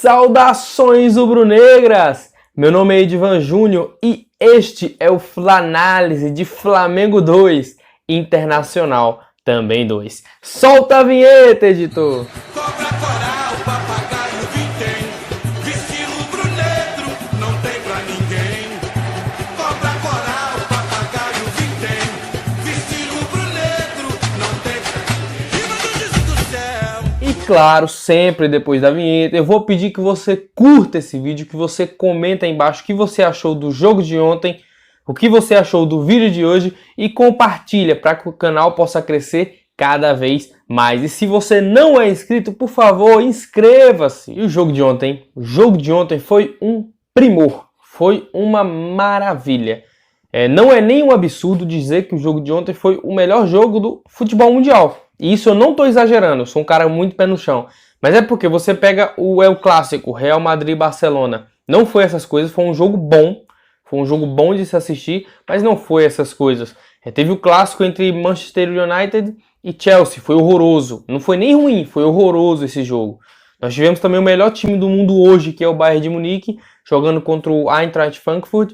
Saudações rubro-negras! Meu nome é Edivan Júnior e este é o Flanálise de Flamengo 2, Internacional também 2. Solta a vinheta, editor! Cobra coral, papagaio, vintém, viste rubro-negro, não tem pra ninguém. Cobra coral, papagaio, vintém, viste rubro-negro, não tem pra ninguém. Viva do Jesus do céu! E claro, sempre depois da vinheta, eu vou pedir que você curta esse vídeo, que você comenta aí embaixo o que você achou do jogo de ontem, o que você achou do vídeo de hoje e compartilha para que o canal possa crescer cada vez mais. E se você não é inscrito, por favor, inscreva-se. E o jogo de ontem? O jogo de ontem foi um primor, foi uma maravilha. Não é nem um absurdo dizer que o jogo de ontem foi o melhor jogo do futebol mundial. E isso eu não estou exagerando, eu sou um cara muito pé no chão. Mas é porque você pega o El Clássico, Real Madrid e Barcelona. Não foi essas coisas, foi um jogo bom. Foi um jogo bom de se assistir, mas não foi essas coisas. Teve o clássico entre Manchester United e Chelsea, foi horroroso. Não foi nem ruim, foi horroroso esse jogo. Nós tivemos também o melhor time do mundo hoje, que é o Bayern de Munique, jogando contra o Eintracht Frankfurt.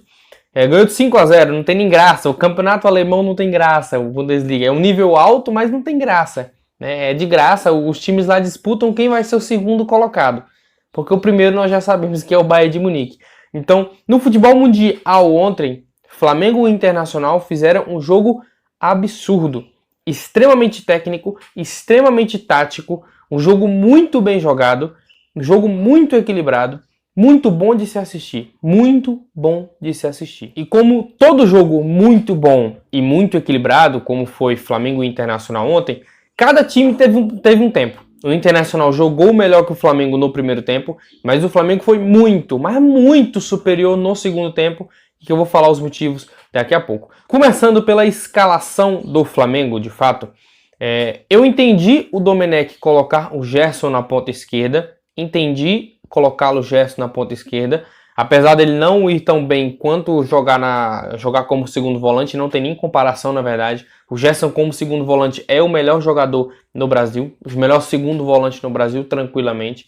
Ganhou de 5-0, não tem nem graça. O campeonato alemão não tem graça, o Bundesliga. É um nível alto, mas não tem graça. É de graça, os times lá disputam quem vai ser o segundo colocado. Porque o primeiro nós já sabemos que é o Bayern de Munique. Então, no futebol mundial ontem, Flamengo e Internacional fizeram um jogo absurdo. Extremamente técnico, extremamente tático, um jogo muito bem jogado, um jogo muito equilibrado, muito bom de se assistir, muito bom de se assistir. E como todo jogo muito bom e muito equilibrado, como foi Flamengo e Internacional ontem, cada time teve um tempo. O Internacional jogou melhor que o Flamengo no primeiro tempo, mas o Flamengo foi muito, mas muito superior no segundo tempo, que eu vou falar os motivos daqui a pouco. Começando pela escalação do Flamengo, de fato, eu entendi o Domenech colocar o Gerson na ponta esquerda, entendi colocá-lo o Gerson na ponta esquerda, apesar dele não ir tão bem quanto jogar como segundo volante, não tem nem comparação na verdade. O Gerson como segundo volante é o melhor jogador no Brasil, o melhor segundo volante no Brasil, tranquilamente,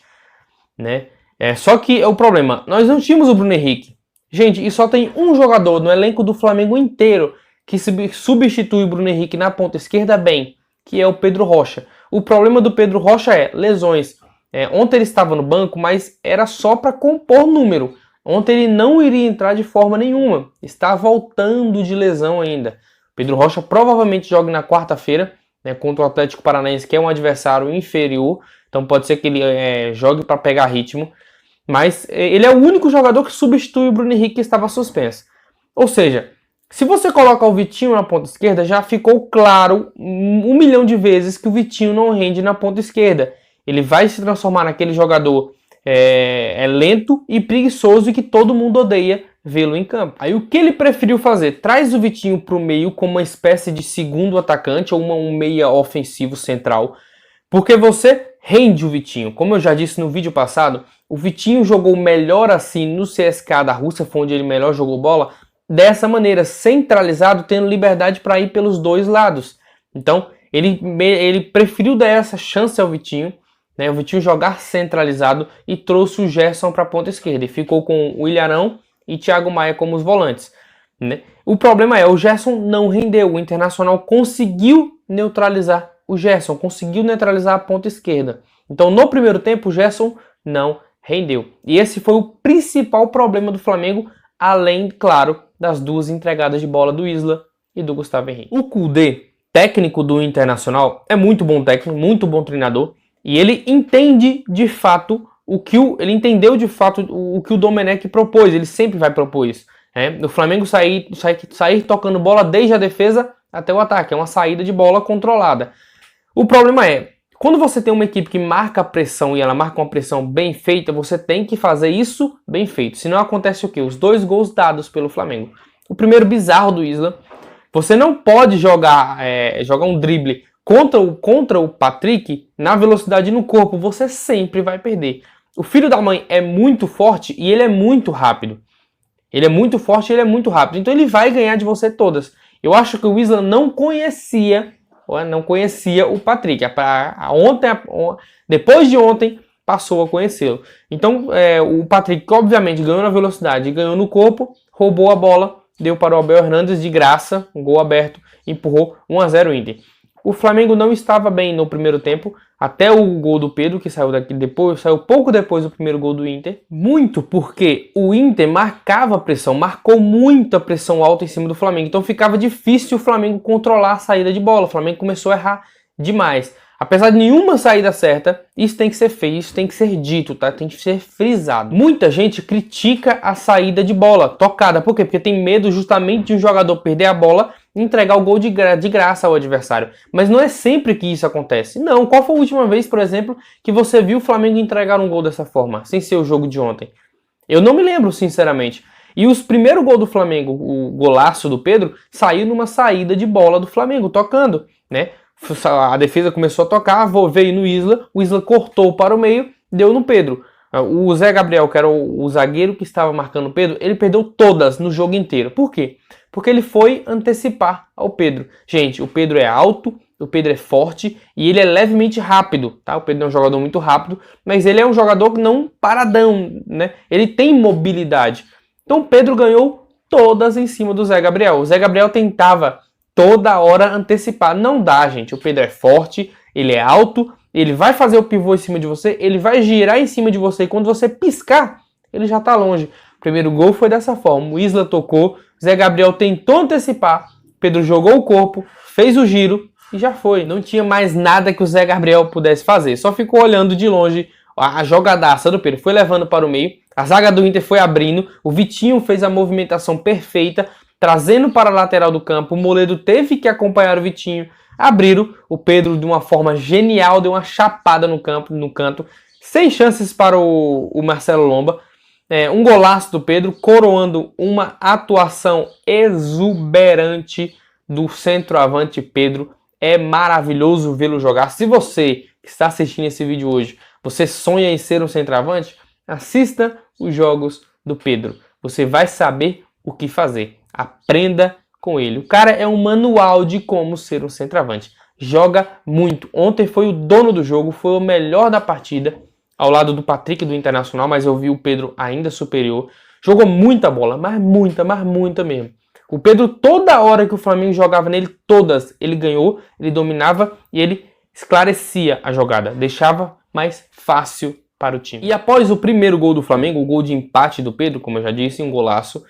né? Só que é o problema, nós não tínhamos o Bruno Henrique. Gente, e só tem um jogador no elenco do Flamengo inteiro que substitui o Bruno Henrique na ponta esquerda bem, que é o Pedro Rocha. O problema do Pedro Rocha é lesões. Ontem ele estava no banco, mas era só para compor número. Ontem ele não iria entrar de forma nenhuma. Está voltando de lesão ainda. Pedro Rocha provavelmente joga na quarta-feira, né, contra o Atlético Paranaense, que é um adversário inferior. Então pode ser que ele jogue para pegar ritmo. Mas ele é o único jogador que substitui o Bruno Henrique, que estava suspenso. Ou seja, se você coloca o Vitinho na ponta esquerda, já ficou claro 1 milhão de vezes que o Vitinho não rende na ponta esquerda. Ele vai se transformar naquele jogador lento e preguiçoso e que todo mundo odeia vê-lo em campo. Aí o que ele preferiu fazer? Traz o Vitinho para o meio como uma espécie de segundo atacante ou um meia ofensivo central, porque você rende o Vitinho. Como eu já disse no vídeo passado, o Vitinho jogou melhor assim no CSKA da Rússia, foi onde ele melhor jogou bola, dessa maneira, centralizado, tendo liberdade para ir pelos dois lados. Então, ele preferiu dar essa chance ao Vitinho, né, o Vitinho jogar centralizado e trouxe o Gerson para a ponta esquerda. E ficou com o Ilharão e Thiago Maia como os volantes. Né? O problema é, o Gerson não rendeu. O Internacional conseguiu neutralizar o Gerson, conseguiu neutralizar a ponta esquerda. Então, no primeiro tempo, o Gerson não rendeu. E esse foi o principal problema do Flamengo, além, claro, das duas entregadas de bola do Isla e do Gustavo Henrique. O Koudé, técnico do Internacional, é muito bom técnico, muito bom treinador. E ele entende de fato ele entendeu de fato o que o Domenech propôs. Ele sempre vai propor isso. O Flamengo sair tocando bola desde a defesa até o ataque. É uma saída de bola controlada. O problema é, quando você tem uma equipe que marca a pressão e ela marca uma pressão bem feita, você tem que fazer isso bem feito. Senão acontece o quê? Os 2 gols dados pelo Flamengo. O primeiro bizarro do Isla. Você não pode jogar um drible contra o Patrick na velocidade no corpo, você sempre vai perder. O filho da mãe é muito forte e ele é muito rápido. Ele é muito forte e ele é muito rápido. Então ele vai ganhar de você todas. Eu acho que o Isla não conhecia o Patrick. Depois de ontem, passou a conhecê-lo. Então, o Patrick, obviamente, ganhou na velocidade, ganhou no corpo, roubou a bola, deu para o Abel Hernandes de graça, um gol aberto, empurrou 1-0 o Inter. O Flamengo não estava bem no primeiro tempo, até o gol do Pedro, que saiu pouco depois do primeiro gol do Inter. Muito porque o Inter marcava pressão, marcou muita pressão alta em cima do Flamengo. Então ficava difícil o Flamengo controlar a saída de bola. O Flamengo começou a errar demais. Apesar de nenhuma saída certa, isso tem que ser feito, isso tem que ser dito, tá? Tem que ser frisado. Muita gente critica a saída de bola tocada. Por quê? Porque tem medo justamente de um jogador perder a bola e entregar o gol de graça ao adversário. Mas não é sempre que isso acontece. Não. Qual foi a última vez, por exemplo, que você viu o Flamengo entregar um gol dessa forma, sem ser o jogo de ontem? Eu não me lembro, sinceramente. E os primeiros gols do Flamengo, o golaço do Pedro, saiu numa saída de bola do Flamengo, tocando, né? A defesa começou a tocar, veio no Isla, o Isla cortou para o meio, deu no Pedro. O Zé Gabriel, que era o zagueiro que estava marcando o Pedro, ele perdeu todas no jogo inteiro. Por quê? Porque ele foi antecipar ao Pedro. Gente, o Pedro é alto, o Pedro é forte e ele é levemente rápido, tá? O Pedro é um jogador muito rápido, mas ele é um jogador não paradão, né? Ele tem mobilidade. Então o Pedro ganhou todas em cima do Zé Gabriel. O Zé Gabriel tentava toda hora antecipar. Não dá, gente. O Pedro é forte, ele é alto, ele vai fazer o pivô em cima de você, ele vai girar em cima de você e quando você piscar, ele já tá longe. O primeiro gol foi dessa forma. O Isla tocou, o Zé Gabriel tentou antecipar, Pedro jogou o corpo, fez o giro e já foi. Não tinha mais nada que o Zé Gabriel pudesse fazer. Só ficou olhando de longe a jogadaça do Pedro. Foi levando para o meio, a zaga do Inter foi abrindo, o Vitinho fez a movimentação perfeita, trazendo para a lateral do campo, o Moledo teve que acompanhar o Vitinho, abriram, o Pedro de uma forma genial, deu uma chapada no canto, sem chances para o Marcelo Lomba, um golaço do Pedro, coroando uma atuação exuberante do centroavante Pedro, é maravilhoso vê-lo jogar. Se você que está assistindo esse vídeo hoje, você sonha em ser um centroavante, assista os jogos do Pedro, você vai saber o que fazer. Aprenda com ele. O cara é um manual de como ser um centroavante. Joga muito. Ontem foi o dono do jogo, foi o melhor da partida, ao lado do Patrick do Internacional, mas eu vi o Pedro ainda superior. Jogou muita bola, mas muita mesmo. O Pedro, toda hora que o Flamengo jogava nele, todas, ele ganhou, ele dominava e ele esclarecia a jogada, deixava mais fácil para o time. E após o primeiro gol do Flamengo, o gol de empate do Pedro, como eu já disse, um golaço,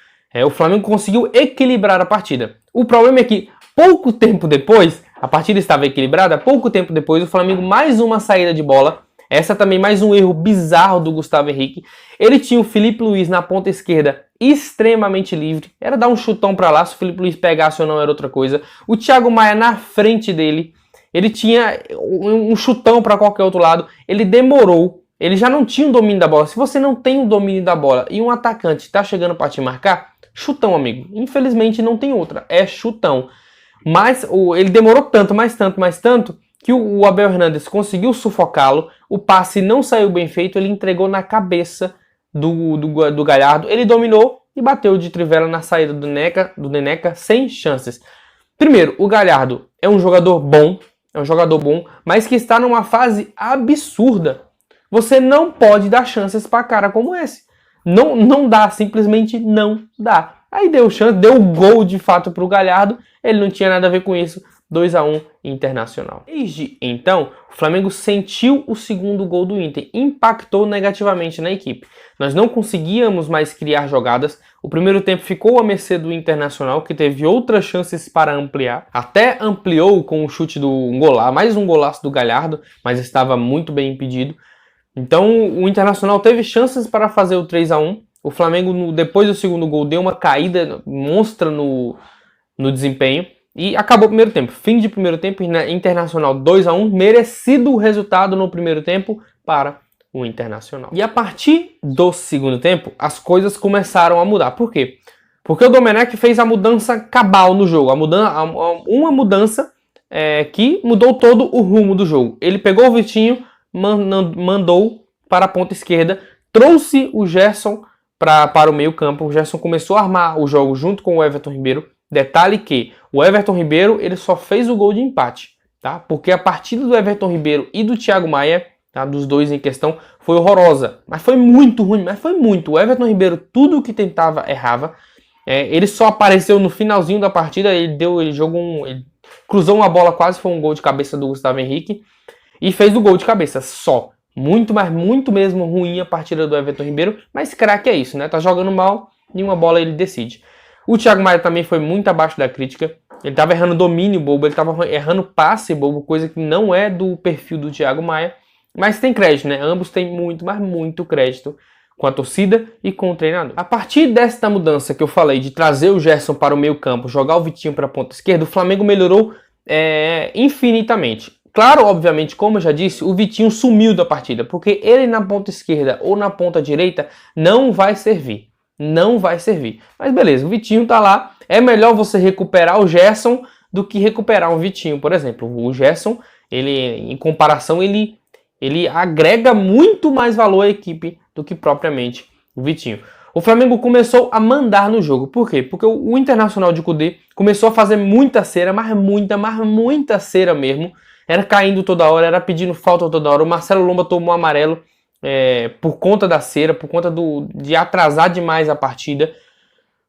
o Flamengo conseguiu equilibrar a partida. O problema é que, pouco tempo depois, a partida estava equilibrada, pouco tempo depois, o Flamengo mais uma saída de bola. Essa também mais um erro bizarro do Gustavo Henrique. Ele tinha o Felipe Luiz na ponta esquerda extremamente livre. Era dar um chutão para lá, se o Felipe Luiz pegasse ou não era outra coisa. O Thiago Maia na frente dele. Ele tinha um chutão para qualquer outro lado. Ele demorou. Ele já não tinha o domínio da bola. Se você não tem o domínio da bola e um atacante está chegando para te marcar, chutão, amigo. Infelizmente não tem outra. É chutão. Mas ele demorou tanto, que o Abel Hernandes conseguiu sufocá-lo. O passe não saiu bem feito. Ele entregou na cabeça do Galhardo. Ele dominou e bateu de trivela na saída do Neneca sem chances. Primeiro, o Galhardo é um jogador bom. Mas que está numa fase absurda. Você não pode dar chances para cara como esse. Não dá, simplesmente não dá. Aí deu chance, deu gol de fato para o Galhardo. Ele não tinha nada a ver com isso. 2-1 Internacional. Desde então, o Flamengo sentiu o segundo gol do Inter. Impactou negativamente na equipe. Nós não conseguíamos mais criar jogadas. O primeiro tempo ficou à mercê do Internacional, que teve outras chances para ampliar. Até ampliou com o chute do mais um golaço do Galhardo, mas estava muito bem impedido. Então o Internacional teve chances para fazer o 3-1. O Flamengo, depois do segundo gol, deu uma caída monstra no desempenho. E acabou o primeiro tempo. Fim de primeiro tempo, Internacional 2-1. Merecido o resultado no primeiro tempo para o Internacional. E a partir do segundo tempo, as coisas começaram a mudar. Por quê? Porque o Domenech fez a mudança cabal no jogo. Uma mudança que mudou todo o rumo do jogo. Ele pegou o Vitinho, mandou para a ponta esquerda, trouxe o Gerson para o meio campo. O Gerson começou a armar o jogo junto com o Everton Ribeiro. Detalhe que o Everton Ribeiro ele só fez o gol de empate, tá? Porque a partida do Everton Ribeiro e do Thiago Maia, tá, dos dois em questão foi horrorosa, mas foi muito ruim, mas foi muito. O Everton Ribeiro, tudo que tentava, errava. Ele só apareceu no finalzinho da partida, ele cruzou uma bola, quase foi um gol de cabeça do Gustavo Henrique, e fez o gol de cabeça, só. Muito, mas muito mesmo ruim a partida do Everton Ribeiro, mas craque é isso, né? Tá jogando mal, nenhuma bola ele decide. O Thiago Maia também foi muito abaixo da crítica, ele tava errando domínio bobo, ele tava errando passe bobo, coisa que não é do perfil do Thiago Maia, mas tem crédito, né? Ambos têm muito, mas muito crédito com a torcida e com o treinador. A partir desta mudança que eu falei, de trazer o Gerson para o meio campo, jogar o Vitinho para a ponta esquerda, o Flamengo melhorou infinitamente. Claro, obviamente, como eu já disse, o Vitinho sumiu da partida, porque ele na ponta esquerda ou na ponta direita não vai servir. Não vai servir. Mas beleza, o Vitinho tá lá. É melhor você recuperar o Gerson do que recuperar um Vitinho, por exemplo. O Gerson, ele, em comparação, ele agrega muito mais valor à equipe do que propriamente o Vitinho. O Flamengo começou a mandar no jogo. Por quê? Porque o Internacional de Kudê começou a fazer muita cera, mas muita cera mesmo. Era caindo toda hora, era pedindo falta toda hora. O Marcelo Lomba tomou amarelo por conta da cera, por conta de atrasar demais a partida.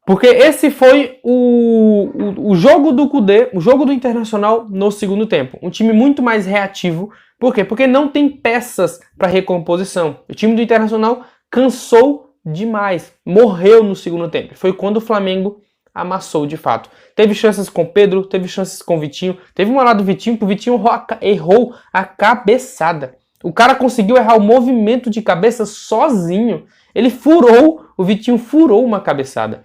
Porque esse foi o jogo do Kudê, o jogo do Internacional no segundo tempo. Um time muito mais reativo. Por quê? Porque não tem peças para recomposição. O time do Internacional cansou demais, morreu no segundo tempo. Foi quando o Flamengo amassou de fato. Teve chances com o Pedro, teve chances com o Vitinho. Teve uma lá do Vitinho que o Vitinho errou a cabeçada. O cara conseguiu errar o movimento de cabeça sozinho. O Vitinho furou uma cabeçada.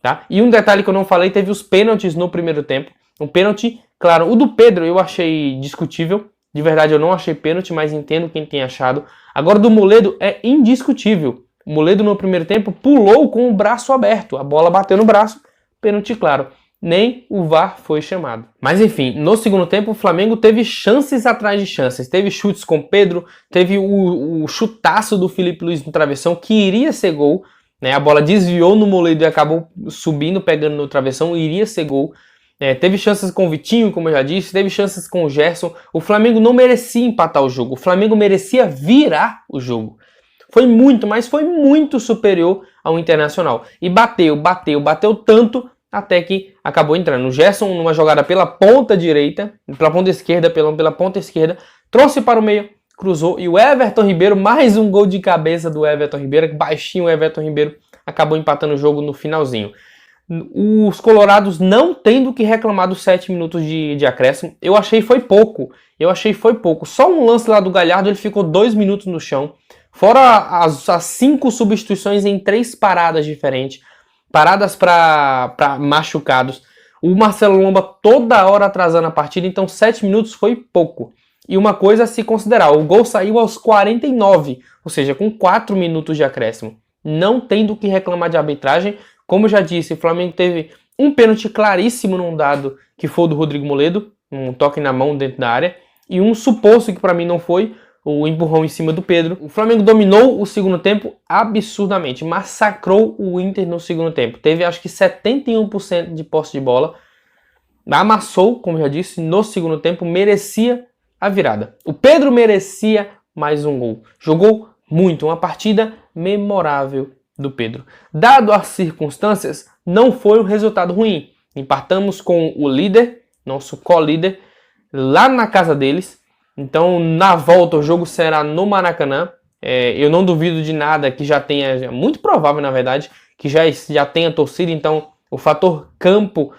Tá? E um detalhe que eu não falei, teve os pênaltis no primeiro tempo. Um pênalti, claro, o do Pedro eu achei discutível. De verdade eu não achei pênalti, mas entendo quem tem achado. Agora do Moledo é indiscutível. O Moledo no primeiro tempo pulou com o braço aberto. A bola bateu no braço, pênalti claro. Nem o VAR foi chamado. Mas enfim, no segundo tempo o Flamengo teve chances atrás de chances. Teve chutes com Pedro, teve o chutaço do Felipe Luiz no travessão, que iria ser gol. Né? A bola desviou no Moledo e acabou subindo, pegando no travessão, iria ser gol. Teve chances com o Vitinho, como eu já disse, teve chances com o Gerson. O Flamengo não merecia empatar o jogo, o Flamengo merecia virar o jogo. Foi muito, mas foi muito superior ao Internacional. E bateu tanto até que acabou entrando. O Gerson, numa jogada pela ponta direita, pela ponta esquerda, pela ponta esquerda, trouxe para o meio, cruzou. E o Everton Ribeiro, mais um gol de cabeça do Everton Ribeiro, baixinho o Everton Ribeiro, acabou empatando o jogo no finalzinho. Os colorados não tendo que reclamar dos 7 minutos de acréscimo. Eu achei foi pouco. Só um lance lá do Galhardo, ele ficou 2 minutos no chão. Fora as 5 substituições em 3 paradas diferentes. Paradas para machucados. O Marcelo Lomba toda hora atrasando a partida, então 7 minutos foi pouco. E uma coisa a se considerar, o gol saiu aos 49, ou seja, com 4 minutos de acréscimo. Não tendo que reclamar de arbitragem. Como eu já disse, o Flamengo teve um pênalti claríssimo num dado, que foi o do Rodrigo Moledo, um toque na mão dentro da área, e um suposto que para mim não foi, o empurrão em cima do Pedro. O Flamengo dominou o segundo tempo absurdamente, massacrou o Inter no segundo tempo. Teve acho que 71% de posse de bola, amassou, como já disse, no segundo tempo, merecia a virada. O Pedro merecia mais um gol. Jogou muito, uma partida memorável do Pedro. Dado as circunstâncias, não foi um resultado ruim. Empatamos com o líder, nosso co-líder, lá na casa deles. Então, na volta, o jogo será no Maracanã. Eu não duvido de nada que já tenha, muito provável na verdade, que já tenha torcida. Então, o fator campo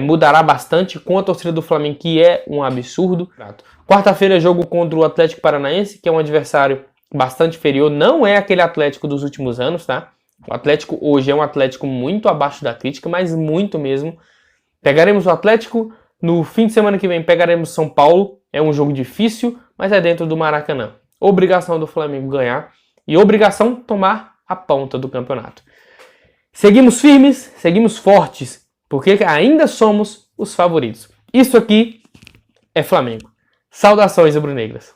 mudará bastante com a torcida do Flamengo, que é um absurdo. Quarta-feira, jogo contra o Atlético Paranaense, que é um adversário bastante inferior, não é aquele Atlético dos últimos anos, tá? O Atlético hoje é um Atlético muito abaixo da crítica, mas muito mesmo. Pegaremos o Atlético, no fim de semana que vem pegaremos São Paulo, é um jogo difícil, mas é dentro do Maracanã. Obrigação do Flamengo ganhar e obrigação tomar a ponta do campeonato. Seguimos firmes, seguimos fortes, porque ainda somos os favoritos. Isso aqui é Flamengo. Saudações rubro-negras.